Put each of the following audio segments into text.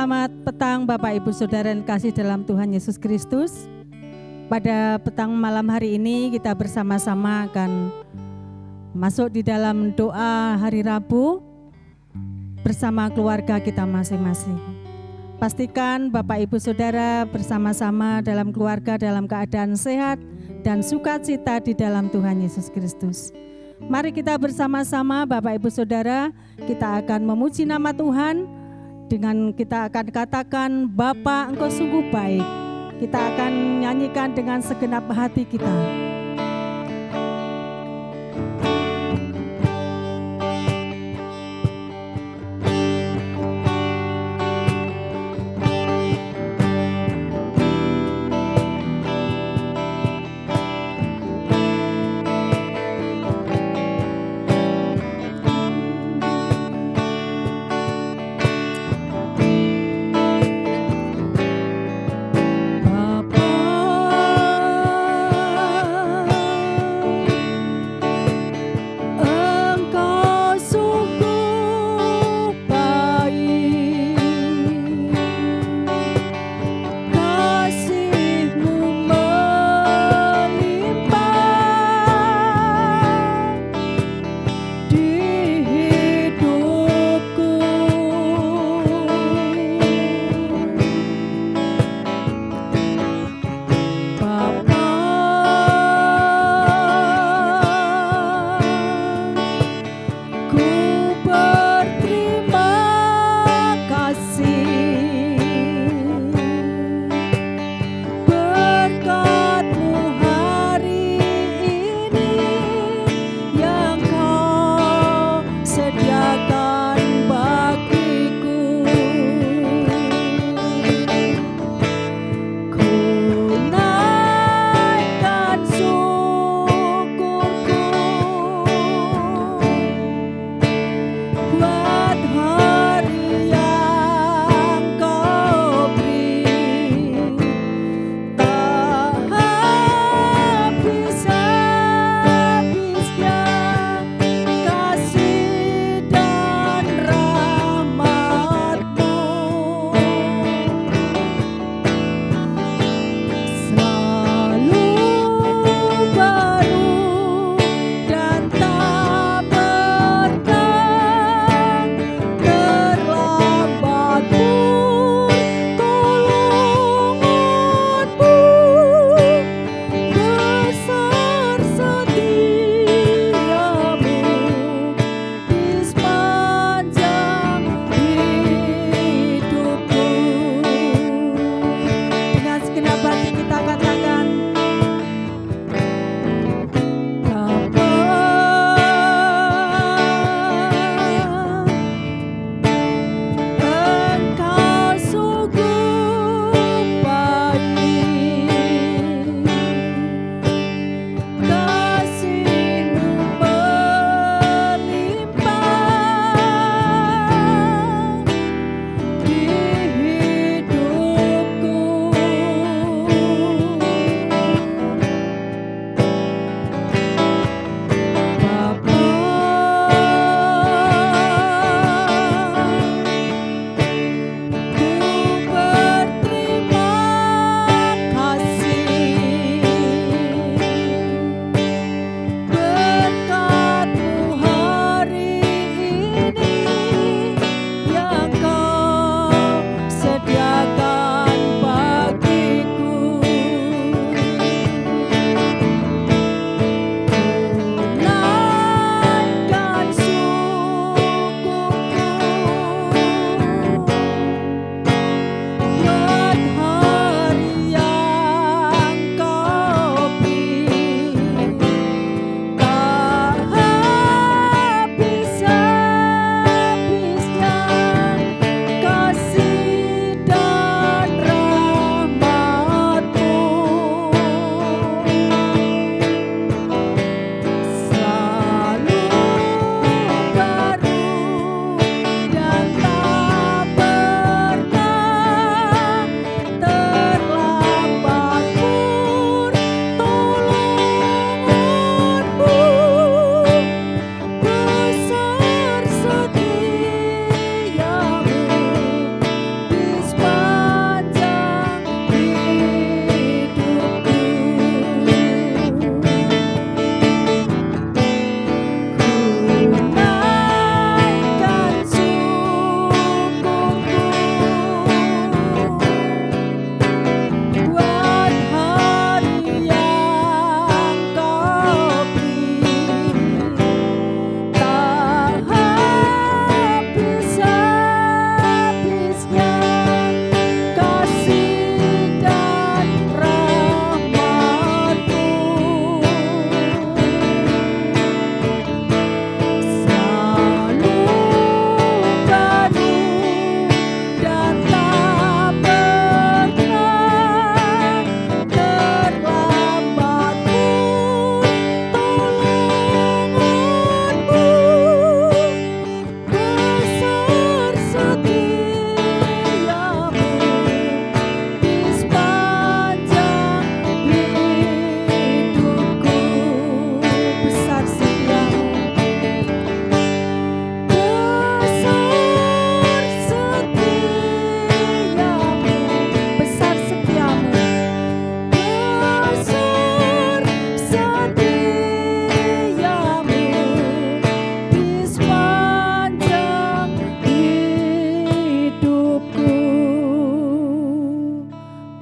Selamat petang Bapak Ibu Saudara yang kasih dalam Tuhan Yesus Kristus. Pada petang malam hari ini kita bersama-sama akan masuk di dalam doa hari Rabu bersama keluarga kita masing-masing. Pastikan Bapak Ibu Saudara bersama-sama dalam keluarga dalam keadaan sehat dan sukacita di dalam Tuhan Yesus Kristus. Mari kita bersama-sama Bapak Ibu Saudara, kita akan memuji nama Tuhan. Dengan kita akan katakan, Bapa Engkau sungguh baik. Kita akan nyanyikan dengan segenap hati kita.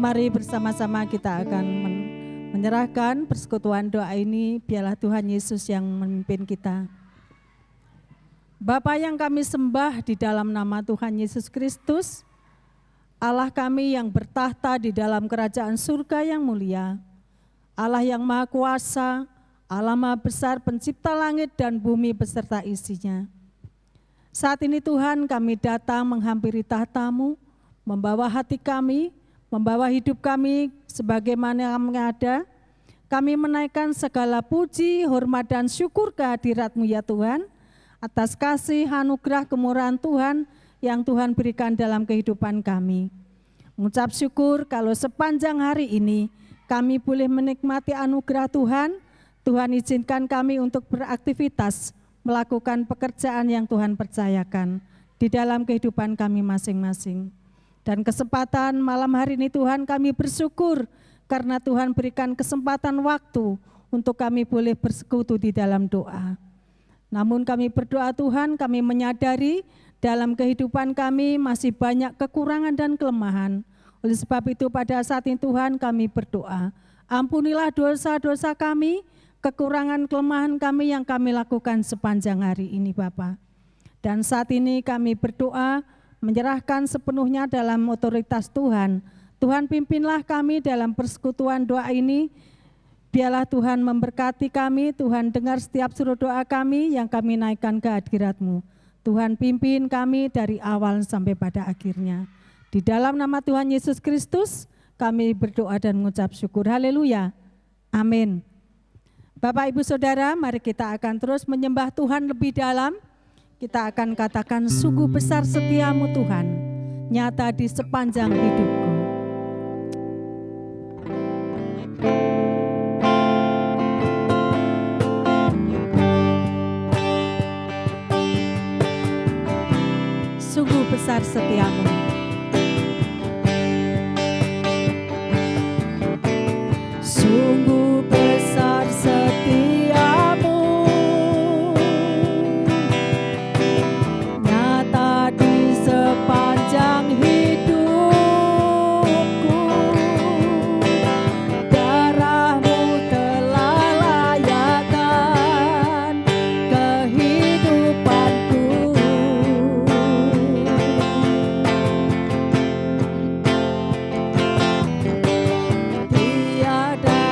Mari bersama-sama kita akan menyerahkan persekutuan doa ini, biarlah Tuhan Yesus yang memimpin kita. Bapa yang kami sembah di dalam nama Tuhan Yesus Kristus, Allah kami yang bertahta di dalam kerajaan surga yang mulia, Allah yang maha kuasa, Allah maha besar, pencipta langit dan bumi beserta isinya. Saat ini Tuhan, kami datang menghampiri tahta-Mu, membawa hati kami, membawa hidup kami sebagaimana kami ada. Kami menaikkan segala puji, hormat dan syukur kehadirat-Mu ya Tuhan, atas kasih, anugerah, kemurahan Tuhan yang Tuhan berikan dalam kehidupan kami. Mengucap syukur kalau sepanjang hari ini kami boleh menikmati anugerah Tuhan. Tuhan izinkan kami untuk beraktivitas, melakukan pekerjaan yang Tuhan percayakan di dalam kehidupan kami masing-masing. Dan kesempatan malam hari ini Tuhan, kami bersyukur karena Tuhan berikan kesempatan waktu untuk kami boleh bersekutu di dalam doa. Namun kami berdoa Tuhan, kami menyadari dalam kehidupan kami masih banyak kekurangan dan kelemahan. Oleh sebab itu pada saat ini Tuhan kami berdoa, ampunilah dosa-dosa kami, kekurangan kelemahan kami yang kami lakukan sepanjang hari ini Bapa. Dan saat ini kami berdoa, menyerahkan sepenuhnya dalam otoritas Tuhan. Tuhan pimpinlah kami dalam persekutuan doa ini. Biarlah Tuhan memberkati kami, Tuhan dengar setiap suruh doa kami yang kami naikkan ke hadirat-Mu. Tuhan pimpin kami dari awal sampai pada akhirnya. Di dalam nama Tuhan Yesus Kristus kami berdoa dan mengucap syukur. Haleluya. Amin. Bapak Ibu Saudara, mari kita akan terus menyembah Tuhan lebih dalam. Kita akan katakan sungguh besar setiamu Tuhan, nyata di sepanjang hidupku. Sungguh besar setiamu. Sungguh besar setiamu, nyata di sepanjang hidupku. Darah-Mu telah layakkan kehidupanku. Tiada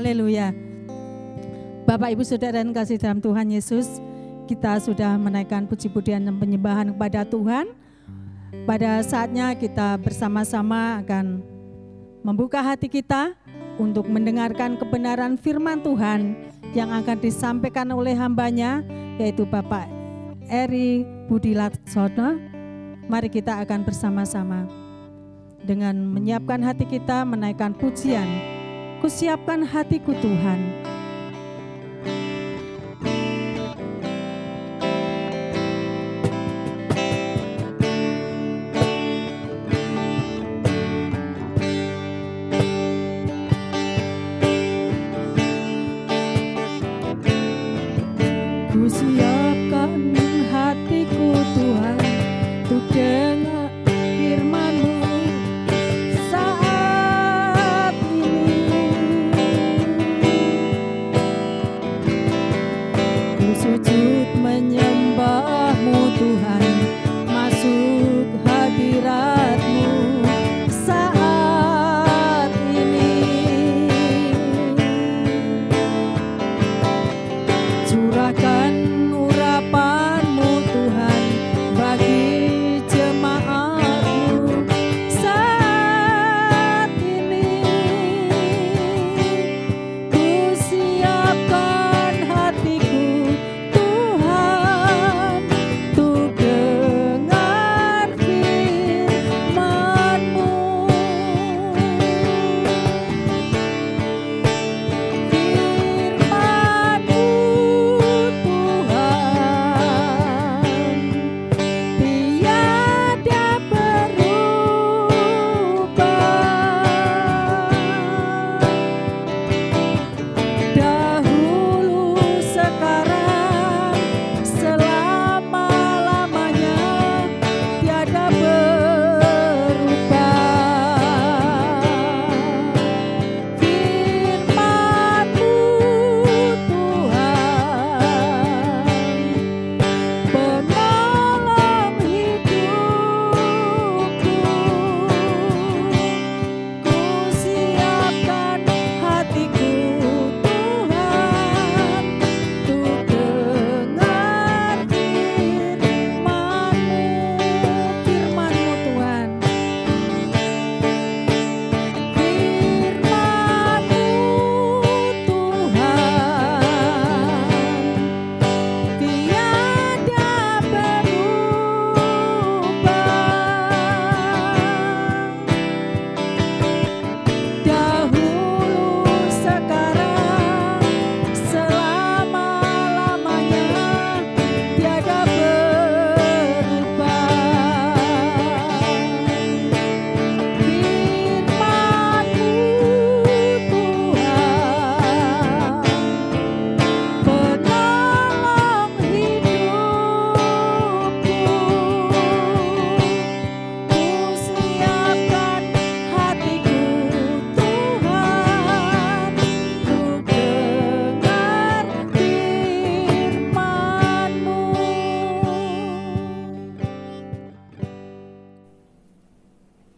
Haleluya. Bapak, Ibu, Saudara dan kasih dalam Tuhan Yesus, kita sudah menaikkan puji-pujian dan penyembahan kepada Tuhan. Pada saatnya kita bersama-sama akan membuka hati kita untuk mendengarkan kebenaran firman Tuhan yang akan disampaikan oleh hambanya, yaitu Bapak Eri Budi Laksono. Mari kita akan bersama-sama dengan menyiapkan hati kita menaikkan pujian. Kusiapkan hatiku Tuhan. Kusiapkan hatiku Tuhan untuk dengar firman-Mu saat ini. Ku sujud menyembah-Mu Tuhan, masuk hadirat-Mu saat ini. Curahkan urapan-Mu Tuhan bagi jemaat-Mu saat ini. Ku siapkan hatiku Tuhan untuk dengar firman-Mu. Firman-Mu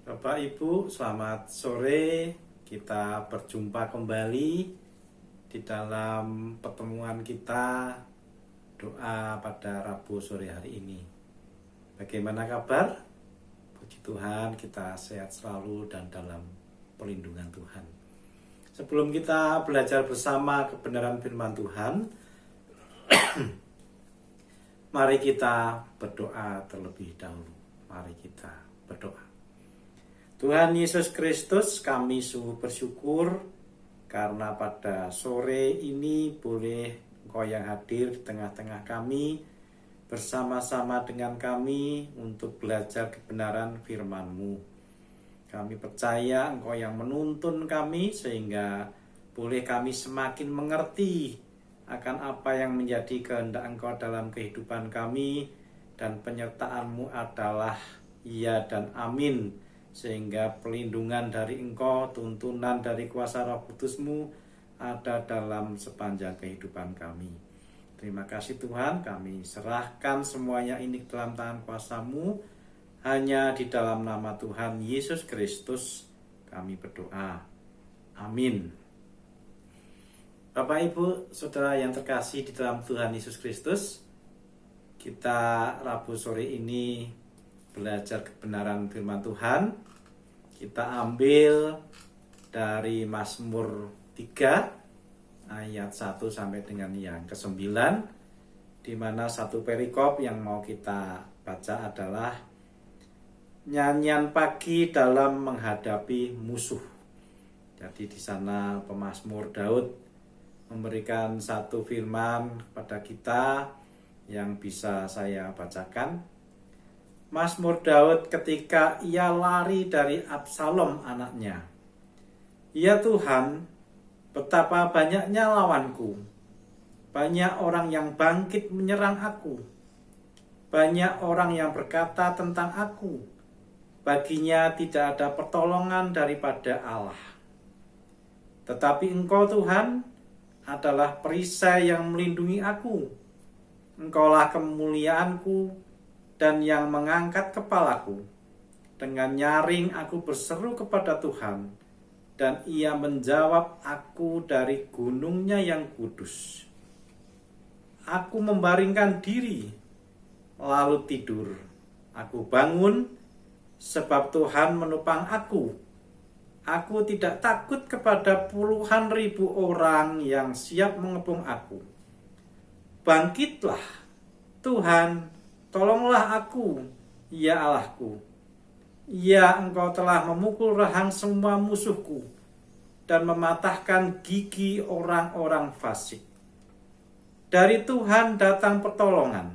Bapak Ibu, selamat sore. Kita berjumpa kembali di dalam pertemuan kita doa pada Rabu sore hari ini. Bagaimana kabar? Puji Tuhan, kita sehat selalu dan dalam perlindungan Tuhan. Sebelum kita belajar bersama kebenaran firman Tuhan, mari kita berdoa terlebih dahulu. Mari kita berdoa. Tuhan Yesus Kristus, kami sungguh bersyukur karena pada sore ini boleh Engkau yang hadir di tengah-tengah kami, bersama-sama dengan kami untuk belajar kebenaran firman-Mu. Kami percaya Engkau yang menuntun kami sehingga boleh kami semakin mengerti akan apa yang menjadi kehendak Engkau dalam kehidupan kami, dan penyertaan-Mu adalah ya dan amin. Sehingga perlindungan dari Engkau, tuntunan dari kuasa Roh Kudus-Mu ada dalam sepanjang kehidupan kami. Terima kasih Tuhan, kami serahkan semuanya ini dalam tangan kuasa-Mu. Hanya di dalam nama Tuhan Yesus Kristus kami berdoa. Amin. Bapak Ibu, Saudara yang terkasih di dalam Tuhan Yesus Kristus, kita Rabu sore ini belajar kebenaran firman Tuhan. Kita ambil dari Mazmur 3 ayat 1 sampai dengan yang ke-9, di mana satu perikop yang mau kita baca adalah nyanyian pagi dalam menghadapi musuh. Jadi di sana pemazmur Daud memberikan satu firman kepada kita yang bisa saya bacakan. Mazmur Daud ketika ia lari dari Absalom anaknya. Ya Tuhan, betapa banyaknya lawanku. Banyak orang yang bangkit menyerang aku. Banyak orang yang berkata tentang aku. Baginya tidak ada pertolongan daripada Allah. Tetapi Engkau Tuhan adalah perisai yang melindungi aku. Engkaulah kemuliaanku dan yang mengangkat kepalaku. Dengan nyaring aku berseru kepada Tuhan, dan Ia menjawab aku dari gunungnya yang kudus. Aku membaringkan diri, lalu tidur. Aku bangun, sebab Tuhan menopang aku. Aku tidak takut kepada puluhan ribu orang yang siap mengepung aku. Bangkitlah, Tuhan, tolonglah aku, ya Allahku. Ya, Engkau telah memukul rahang semua musuhku dan mematahkan gigi orang-orang fasik. Dari Tuhan datang pertolongan,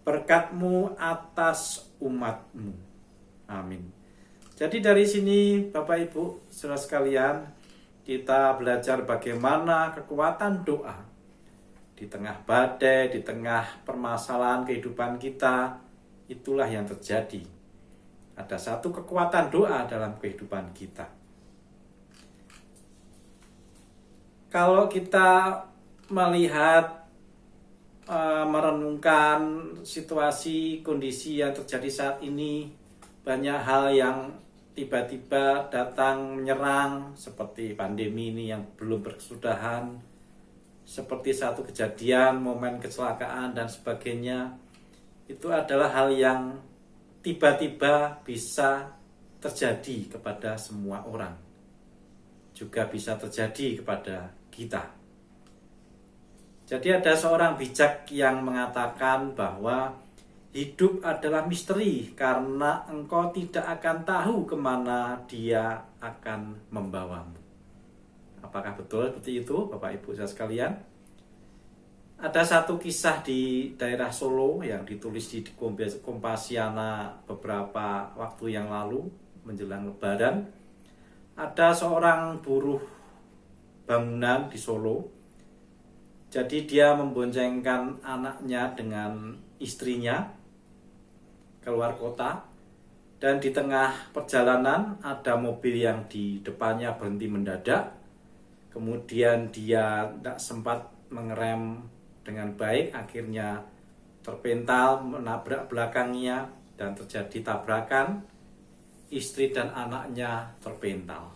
berkat-Mu atas umat-Mu. Amin. Jadi dari sini Bapak Ibu saudara sekalian, kita belajar bagaimana kekuatan doa di tengah badai, di tengah permasalahan kehidupan kita. Itulah yang terjadi. Ada satu kekuatan doa dalam kehidupan kita. Kalau kita melihat, merenungkan situasi, kondisi yang terjadi saat ini, banyak hal yang tiba-tiba datang menyerang, seperti pandemi ini yang belum berkesudahan, seperti satu kejadian, momen kecelakaan dan sebagainya. Itu adalah hal yang tiba-tiba bisa terjadi kepada semua orang. Juga bisa terjadi kepada kita. Jadi ada seorang bijak yang mengatakan bahwa hidup adalah misteri karena engkau tidak akan tahu kemana dia akan membawamu. Apakah betul seperti itu, Bapak Ibu saudara sekalian? Ada satu kisah di daerah Solo yang ditulis di Kompasiana beberapa waktu yang lalu menjelang Lebaran. Ada seorang buruh bangunan di Solo. Jadi dia memboncengkan anaknya dengan istrinya keluar kota, dan di tengah perjalanan ada mobil yang di depannya berhenti mendadak. Kemudian dia tidak sempat mengerem dengan baik, akhirnya terpental menabrak belakangnya dan terjadi tabrakan. Istri dan anaknya terpental.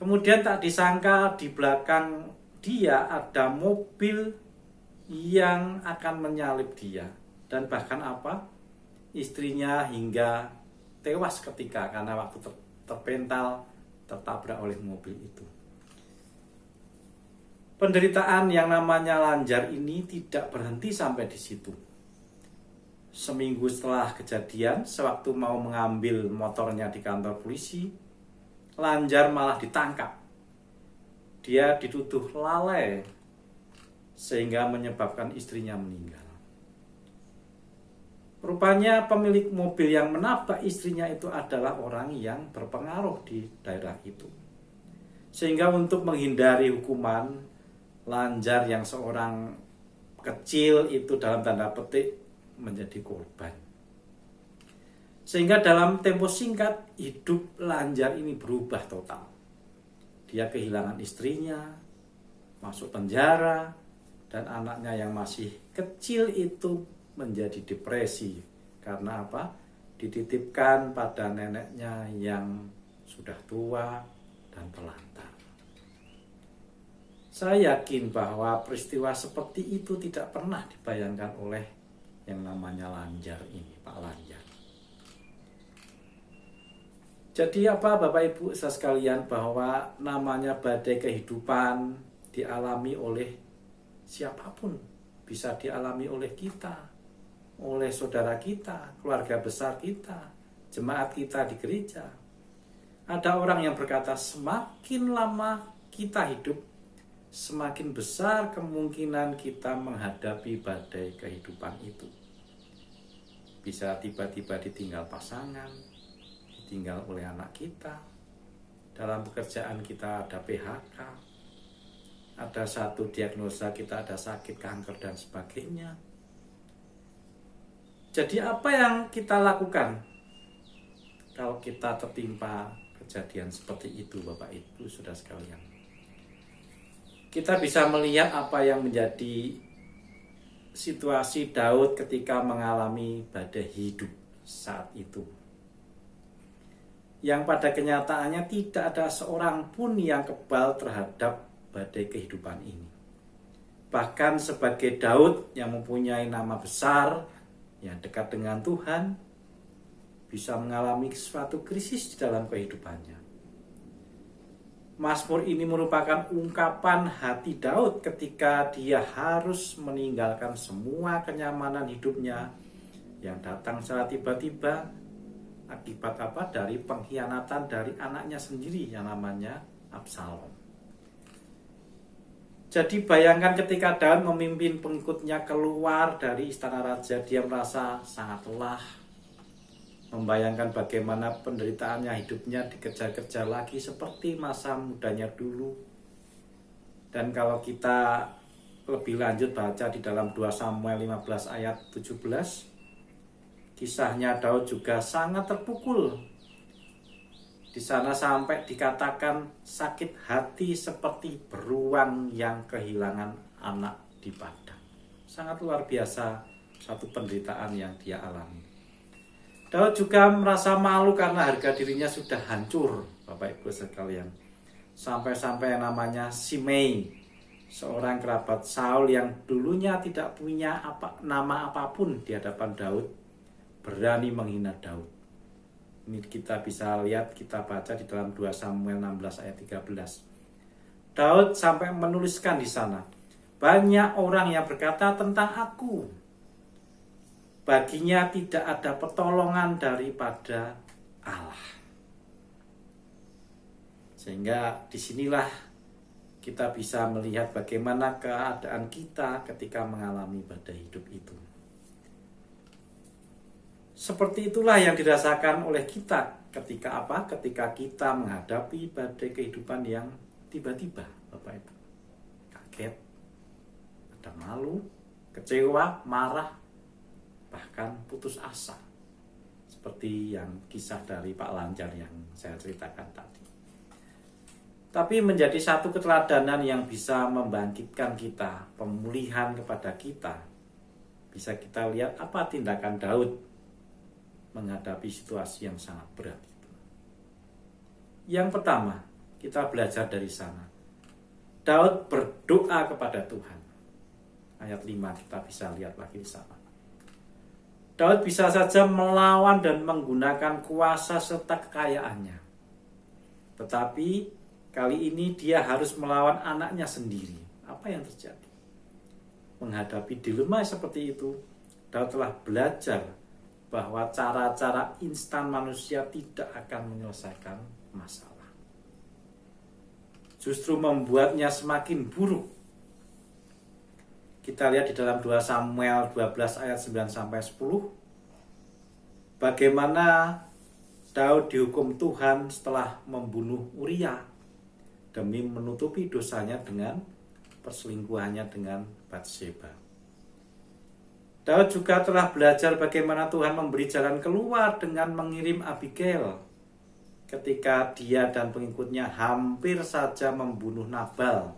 Kemudian tak disangka di belakang dia ada mobil yang akan menyalip dia, dan bahkan istrinya hingga tewas ketika karena waktu terpental tertabrak oleh mobil itu. Penderitaan yang namanya Lanjar ini tidak berhenti sampai di situ. Seminggu setelah kejadian, sewaktu mau mengambil motornya di kantor polisi, Lanjar malah ditangkap. Dia dituduh lalai sehingga menyebabkan istrinya meninggal. Rupanya pemilik mobil yang menabrak istrinya itu adalah orang yang berpengaruh di daerah itu. Sehingga untuk menghindari hukuman, Lanjar yang seorang kecil itu dalam tanda petik menjadi korban. Sehingga dalam tempo singkat hidup Lanjar ini berubah total. Dia kehilangan istrinya, masuk penjara, dan anaknya yang masih kecil itu menjadi depresi. Karena dititipkan pada neneknya yang sudah tua dan terlantar. Saya yakin bahwa peristiwa seperti itu tidak pernah dibayangkan oleh yang namanya Lanjar ini, Pak Lanjar. Jadi apa Bapak Ibu sekalian, bahwa namanya badai kehidupan dialami oleh siapapun. Bisa dialami oleh kita, oleh saudara kita, keluarga besar kita, jemaat kita di gereja. Ada orang yang berkata semakin lama kita hidup, semakin besar kemungkinan kita menghadapi badai kehidupan itu. Bisa tiba-tiba ditinggal pasangan, ditinggal oleh anak kita, dalam pekerjaan kita ada PHK, ada satu diagnosa kita ada sakit kanker dan sebagainya. Jadi apa yang kita lakukan kalau kita tertimpa kejadian seperti itu, Bapak Ibu Saudara sekalian? Kita bisa melihat apa yang menjadi situasi Daud ketika mengalami badai hidup saat itu. Yang pada kenyataannya tidak ada seorang pun yang kebal terhadap badai kehidupan ini. Bahkan sebagai Daud yang mempunyai nama besar, yang dekat dengan Tuhan, bisa mengalami suatu krisis di dalam kehidupannya. Mazmur ini merupakan ungkapan hati Daud ketika dia harus meninggalkan semua kenyamanan hidupnya yang datang secara tiba-tiba akibat apa? Dari pengkhianatan dari anaknya sendiri yang namanya Absalom. Jadi bayangkan ketika Daud memimpin pengikutnya keluar dari istana raja, dia merasa sangat lelah. Membayangkan bagaimana penderitaannya, hidupnya dikejar-kejar lagi seperti masa mudanya dulu. Dan kalau kita lebih lanjut baca di dalam 2 Samuel 15 ayat 17, kisahnya Daud juga sangat terpukul. Di sana sampai dikatakan sakit hati seperti beruang yang kehilangan anak di padang. Sangat luar biasa satu penderitaan yang dia alami. Daud juga merasa malu karena harga dirinya sudah hancur, Bapak Ibu sekalian. Sampai-sampai namanya Simei, seorang kerabat Saul yang dulunya tidak punya nama apapun di hadapan Daud, berani menghina Daud. Ini kita bisa lihat, kita baca di dalam 2 Samuel 16 ayat 13. Daud sampai menuliskan di sana, banyak orang yang berkata tentang aku, baginya tidak ada pertolongan daripada Allah. Sehingga disinilah kita bisa melihat bagaimana keadaan kita ketika mengalami badai hidup itu. Seperti itulah yang dirasakan oleh kita ketika apa? Ketika kita menghadapi badai kehidupan yang tiba-tiba, Bapak Ibu. Kaget, ada malu, kecewa, marah, bahkan putus asa. Seperti yang kisah dari Pak Lanjar yang saya ceritakan tadi. Tapi menjadi satu keteladanan yang bisa membangkitkan kita, pemulihan kepada kita. Bisa kita lihat apa tindakan Daud menghadapi situasi yang sangat berat itu. Yang pertama, kita belajar dari sana. Daud berdoa kepada Tuhan. Ayat 5 kita bisa lihat lagi di sana. Daud bisa saja melawan dan menggunakan kuasa serta kekayaannya. Tetapi kali ini dia harus melawan anaknya sendiri. Apa yang terjadi? Menghadapi dilema seperti itu, Daud telah belajar bahwa cara-cara instan manusia tidak akan menyelesaikan masalah. Justru membuatnya semakin buruk. Kita lihat di dalam 2 Samuel 12 ayat 9-10. Bagaimana Daud dihukum Tuhan setelah membunuh Uria demi menutupi dosanya dengan perselingkuhannya dengan Batseba. Daud juga telah belajar bagaimana Tuhan memberi jalan keluar dengan mengirim Abigail ketika dia dan pengikutnya hampir saja membunuh Nabal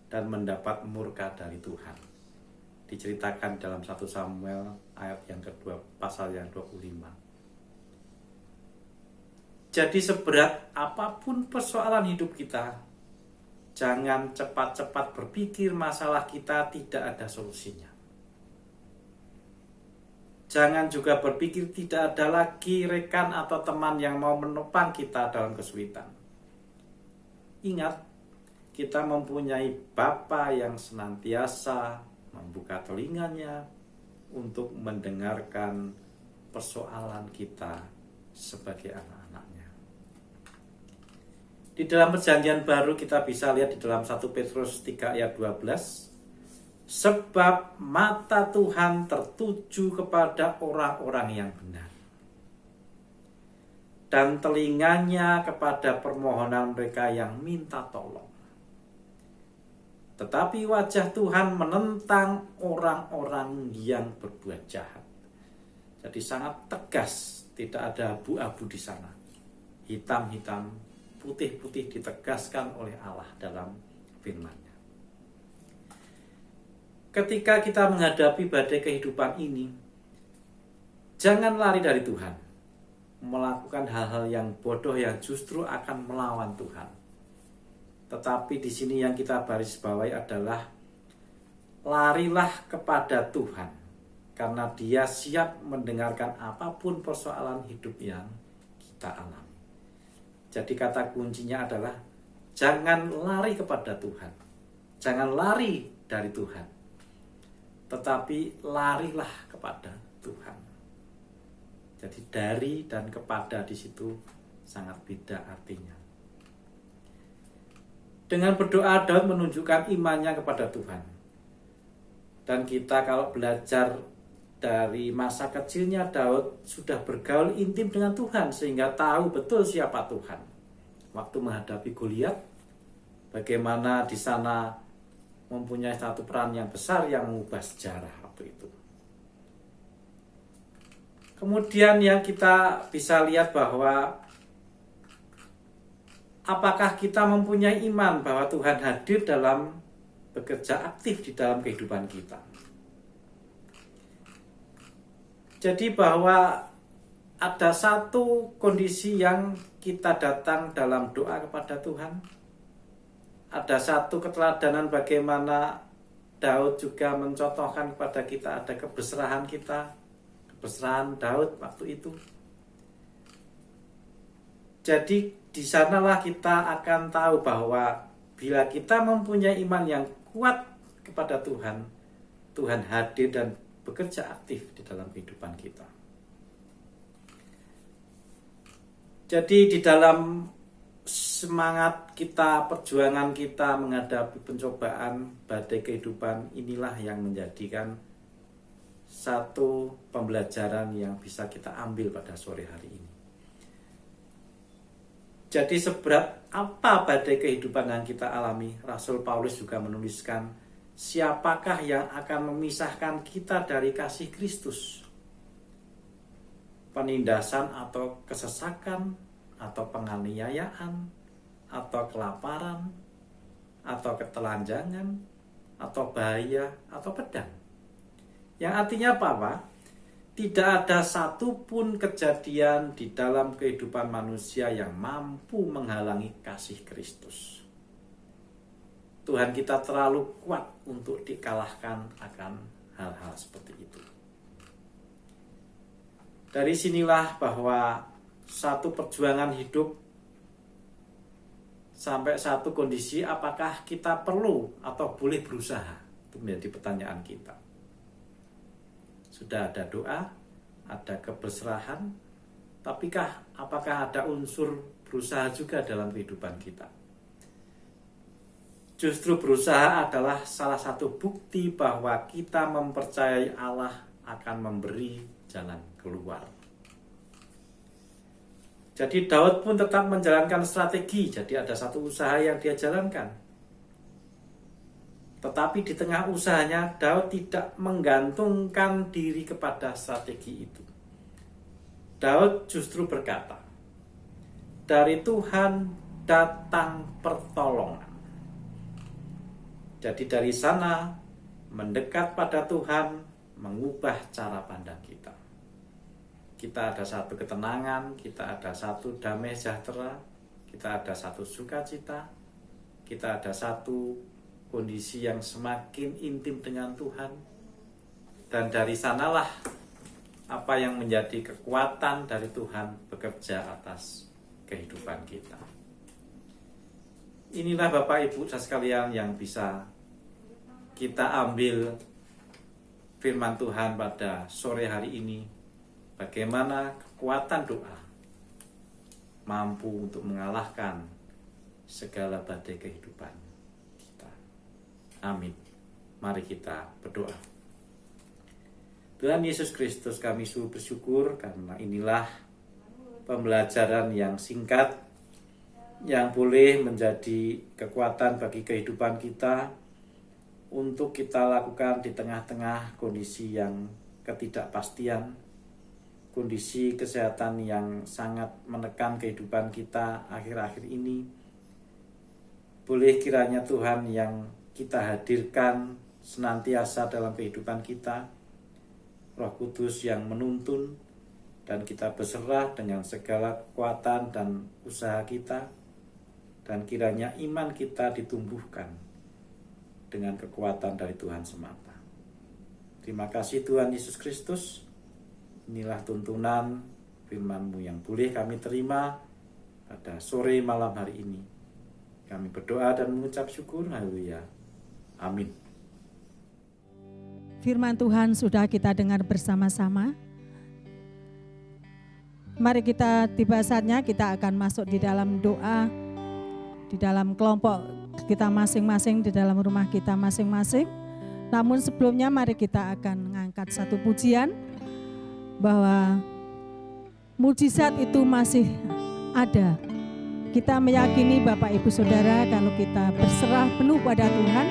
dan mendapat murka dari Tuhan. Diceritakan dalam 1 Samuel ayat yang kedua, pasal yang 25. Jadi seberat apapun persoalan hidup kita, Jangan cepat-cepat berpikir masalah kita tidak ada solusinya. Jangan juga berpikir tidak ada lagi rekan atau teman yang mau menopang kita dalam kesulitan. Ingat, kita mempunyai Bapa yang senantiasa membuka telinganya untuk mendengarkan persoalan kita sebagai anak-anaknya. Di dalam perjanjian baru kita bisa lihat di dalam 1 Petrus 3 ayat 12. Sebab mata Tuhan tertuju kepada orang-orang yang benar, dan telinganya kepada permohonan mereka yang minta tolong. Tetapi wajah Tuhan menentang orang-orang yang berbuat jahat. Jadi sangat tegas, tidak ada abu-abu di sana. Hitam-hitam, putih-putih ditegaskan oleh Allah dalam firman-Nya. Ketika kita menghadapi badai kehidupan ini, jangan lari dari Tuhan, melakukan hal-hal yang bodoh yang justru akan melawan Tuhan. Tetapi di sini yang kita baris bawahi adalah larilah kepada Tuhan, karena Dia siap mendengarkan apapun persoalan hidup yang kita alami. Jadi kata kuncinya adalah jangan lari kepada Tuhan, jangan lari dari Tuhan, tetapi larilah kepada Tuhan. Jadi dari dan kepada di situ sangat beda artinya. Dengan berdoa Daud menunjukkan imannya kepada Tuhan. Dan kita kalau belajar dari masa kecilnya, Daud sudah bergaul intim dengan Tuhan sehingga tahu betul siapa Tuhan. Waktu menghadapi Goliat, bagaimana di sana mempunyai satu peran yang besar yang mengubah sejarah waktu itu. Kemudian yang kita bisa lihat bahwa apakah kita mempunyai iman bahwa Tuhan hadir dalam bekerja aktif di dalam kehidupan kita. Jadi bahwa ada satu kondisi yang kita datang dalam doa kepada Tuhan. Ada satu keteladanan bagaimana Daud juga mencontohkan kepada kita, ada kebeserahan kita, kebeserahan Daud waktu itu. Jadi di sanalah kita akan tahu bahwa bila kita mempunyai iman yang kuat kepada Tuhan, Tuhan hadir dan bekerja aktif di dalam kehidupan kita. Jadi di dalam semangat kita, perjuangan kita menghadapi pencobaan, badai kehidupan, inilah yang menjadikan satu pembelajaran yang bisa kita ambil pada sore hari ini. Jadi seberat apa badai kehidupan yang kita alami, Rasul Paulus juga menuliskan, siapakah yang akan memisahkan kita dari kasih Kristus? Penindasan atau kesesakan, atau penganiayaan, atau kelaparan, atau ketelanjangan, atau bahaya, atau pedang. Yang artinya apa, Pak? Tidak ada satupun kejadian di dalam kehidupan manusia yang mampu menghalangi kasih Kristus. Tuhan kita terlalu kuat untuk dikalahkan akan hal-hal seperti itu. Dari sinilah bahwa satu perjuangan hidup sampai satu kondisi, apakah kita perlu atau boleh berusaha? Itu menjadi pertanyaan kita. Sudah ada doa, ada keberserahan, tapikah apakah ada unsur berusaha juga dalam kehidupan kita? Justru berusaha adalah salah satu bukti bahwa kita mempercayai Allah akan memberi jalan keluar. Jadi Daud pun tetap menjalankan strategi, jadi ada satu usaha yang dia jalankan. Tetapi di tengah usahanya, Daud tidak menggantungkan diri kepada strategi itu. Daud justru berkata, dari Tuhan datang pertolongan. Jadi dari sana, mendekat pada Tuhan, mengubah cara pandang kita. Kita ada satu ketenangan, kita ada satu damai sejahtera, kita ada satu sukacita, kita ada satu kondisi yang semakin intim dengan Tuhan, dan dari sanalah apa yang menjadi kekuatan dari Tuhan bekerja atas kehidupan kita. Inilah Bapak Ibu sekalian yang bisa kita ambil firman Tuhan pada sore hari ini, bagaimana kekuatan doa mampu untuk mengalahkan segala badai kehidupan kita. Amin. Mari kita berdoa. Tuhan Yesus Kristus, kami sungguh bersyukur karena inilah pembelajaran yang singkat yang boleh menjadi kekuatan bagi kehidupan kita untuk kita lakukan di tengah-tengah kondisi yang ketidakpastian, kondisi kesehatan yang sangat menekan kehidupan kita akhir-akhir ini. Boleh kiranya Tuhan yang kita hadirkan senantiasa dalam kehidupan kita, Roh Kudus yang menuntun, dan kita berserah dengan segala kekuatan dan usaha kita, dan kiranya iman kita ditumbuhkan dengan kekuatan dari Tuhan semata. Terima kasih Tuhan Yesus Kristus. Inilah tuntunan firman-Mu yang boleh kami terima pada sore malam hari ini. Kami berdoa dan mengucap syukur. Haleluya. Amin. Firman Tuhan sudah kita dengar bersama-sama. Mari kita tiba saatnya kita akan masuk di dalam doa, di dalam kelompok kita masing-masing, di dalam rumah kita masing-masing. Namun sebelumnya mari kita akan mengangkat satu pujian bahwa mujizat itu masih ada. Kita meyakini Bapak Ibu Saudara, kalau kita berserah penuh pada Tuhan,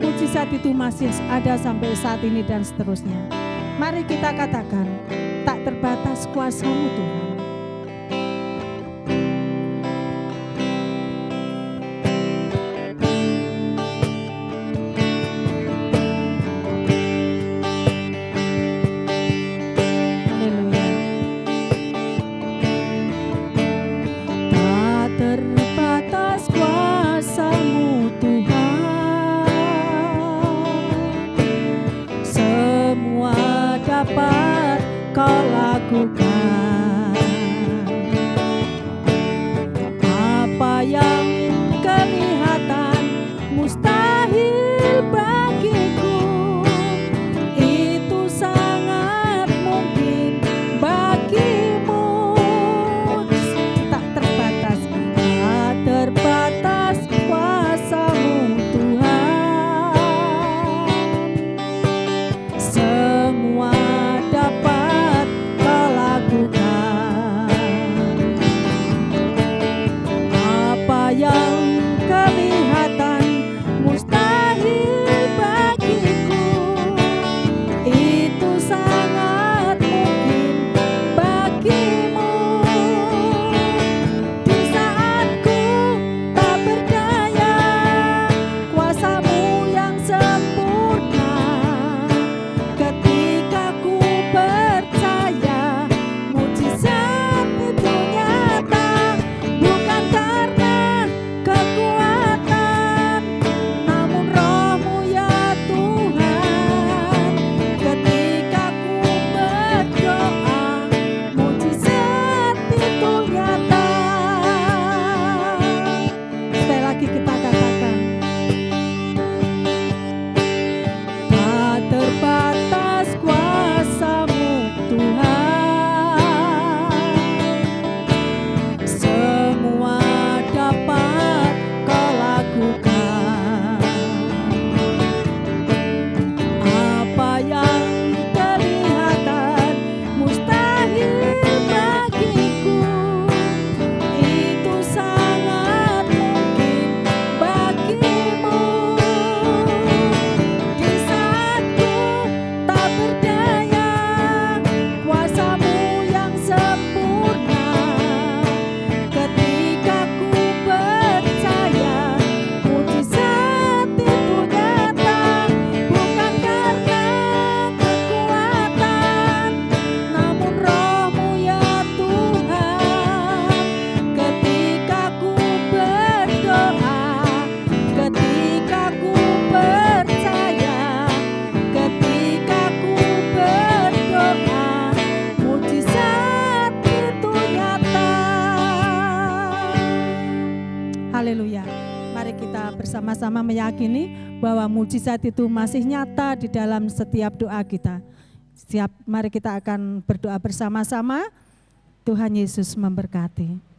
mujizat itu masih ada sampai saat ini dan seterusnya. Mari kita katakan, tak terbatas kuasa-Mu Tuhan. Dapat kau lakukan. Haleluya. Mari kita bersama-sama meyakini bahwa mujizat itu masih nyata di dalam setiap doa kita. Mari kita akan berdoa bersama-sama. Tuhan Yesus memberkati.